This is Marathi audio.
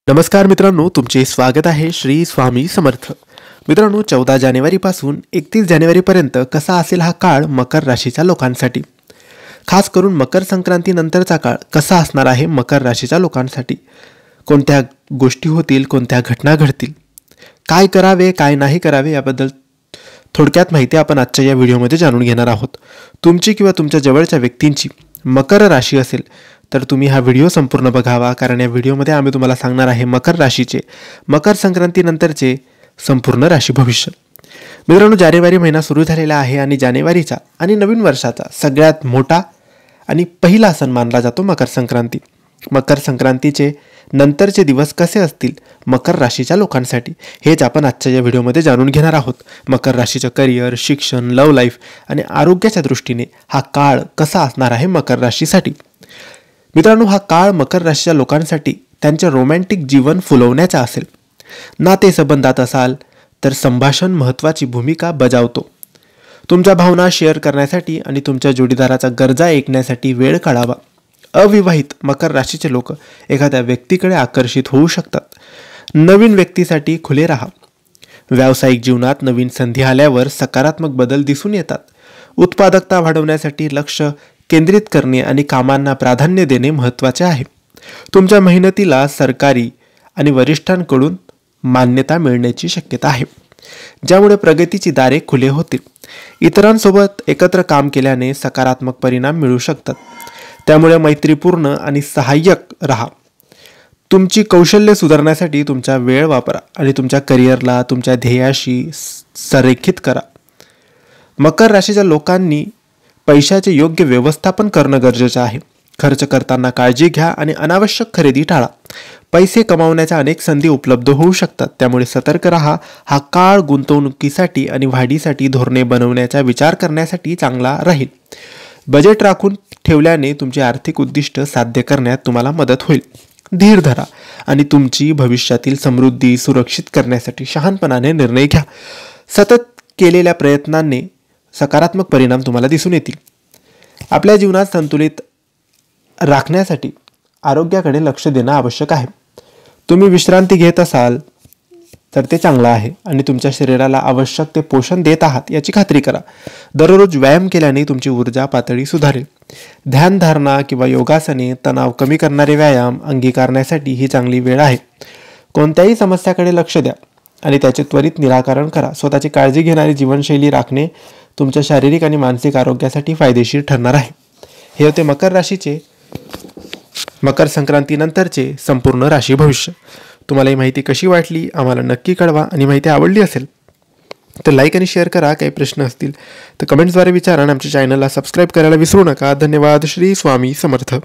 नमस्कार मित्रांनो, तुमचे स्वागत आहे श्री स्वामी समर्थ. मित्रांनो, 14 जानेवारीपासून 31 जानेवारीपर्यंत कसा असेल हा काळ मकर राशीच्या लोकांसाठी. खास करून मकर संक्रांतीनंतरचा काळ कसा असणार आहे मकर राशीच्या लोकांसाठी. कोणत्या गोष्टी होतील, कोणत्या घटना घडतील, काय करावे काय नाही करावे याबद्दल थोडक्यात माहिती आपण आजच्या या व्हिडिओमध्ये जाणून घेणार आहोत. तुमची किंवा तुमच्या जवळच्या व्यक्तींची मकर राशी असेल तर तुम्ही हा व्हिडिओ संपूर्ण बघावा, कारण या व्हिडिओमध्ये आम्ही तुम्हाला सांगणार आहे मकर राशीचे मकर संक्रांतीनंतरचे संपूर्ण राशी भविष्य. मित्रांनो, जानेवारी महिना सुरू झालेला आहे आणि जानेवारीचा आणि नवीन वर्षाचा सगळ्यात मोठा आणि पहिला सण मानला जातो मकर संक्रांती. मकर संक्रांतीचे नंतरचे दिवस कसे असतील मकर राशीच्या लोकांसाठी हेच आपण आजच्या या व्हिडिओमध्ये जाणून घेणार आहोत. मकर राशीचं करिअर, शिक्षण, लव्ह लाईफ आणि आरोग्याच्या दृष्टीने हा काळ कसा असणार आहे मकर राशीसाठी. मित्रांनो, हा काळ मकर राशीच्या लोकांसाठी त्यांचे रोमॅन्टिक जीवन फुलवण्याचा असेल. नातेसंबंधात असाल तर संभाषण महत्त्वाची भूमिका बजावतो. तुमच्या भावना शेअर करण्यासाठी आणि तुमच्या जोडीदाराचा गरजा ऐकण्यासाठी वेळ काढावा. अविवाहित मकर राशीचे लोक एखाद्या व्यक्तीकडे आकर्षित होऊ शकतात. नवीन व्यक्तीसाठी खुले राहा. व्यावसायिक जीवनात नवीन संधी आल्यावर सकारात्मक बदल दिसून येतात. उत्पादकता वाढवण्यासाठी लक्ष केंद्रित करणे आणि कामांना प्राधान्य देणे महत्त्वाचे आहे. तुमच्या मेहनतीला सरकारी आणि वरिष्ठांकडून मान्यता मिळण्याची शक्यता आहे, ज्यामुळे प्रगतीची दारे खुले होतील. इतरांसोबत एकत्र काम केल्याने सकारात्मक परिणाम मिळू शकतात, त्यामुळे मैत्रीपूर्ण आणि सहाय्यक राहा. तुमची कौशल्य सुधारण्यासाठी तुमचा वेळ वापरा आणि तुमच्या करिअरला तुमच्या ध्येयाशी संरेखित करा. मकर राशीच्या लोकांनी पैशाचे योग्य व्यवस्थापन करणं गरजेचं आहे. खर्च करताना काळजी घ्या आणि अनावश्यक खरेदी टाळा. पैसे कमावण्याच्या अनेक संधी उपलब्ध होऊ शकतात, त्यामुळे सतर्क राहा. हा काळ गुंतवणुकीसाठी आणि वाढीसाठी धोरणे बनवण्याचा विचार करण्यासाठी चांगला राहील. बजेट राखून ठेवल्याने तुमची आर्थिक उद्दिष्ट साध्य करण्यात तुम्हाला मदत होईल. धीर धरा आणि तुमची भविष्यातील समृद्धी सुरक्षित करण्यासाठी शहाणपणाने निर्णय घ्या. सतत केलेल्या प्रयत्नांनी सकारात्मक परिणाम तुम्हाला दिसून येतील. आपल्या जीवनात संतुलित राखण्यासाठी आरोग्याकडे लक्ष देणं आवश्यक आहे. तुम्ही विश्रांती घेत असाल तर ते चांगलं आहे आणि तुमच्या शरीराला आवश्यक ते पोषण देत आहात याची खात्री करा. दररोज व्यायाम केल्याने तुमची ऊर्जा पातळी सुधारेल. ध्यानधारणा किंवा योगासने, तणाव कमी करणारे व्यायाम अंगीकारण्यासाठी ही चांगली वेळ आहे. कोणत्याही समस्याकडे लक्ष द्या आणि त्याचे त्वरित निराकरण करा. स्वतःची काळजी घेणारी जीवनशैली राखणे तुमच्या शारीरिक आणि मानसिक आरोग्यासाठी फायदेशीर ठरणार आहे. हे होते मकर राशीचे मकर संक्रांतीनंतरचे संपूर्ण राशी भविष्य. तुम्हाला ही माहिती कशी वाटली आम्हाला नक्की कळवा आणि माहिती आवडली असेल तर लाईक आणि शेअर करा. काही प्रश्न असतील तर कमेंट्सद्वारे विचारा आणि आमच्या चॅनलला सबस्क्राईब करायला विसरू नका. धन्यवाद. श्री स्वामी समर्थ.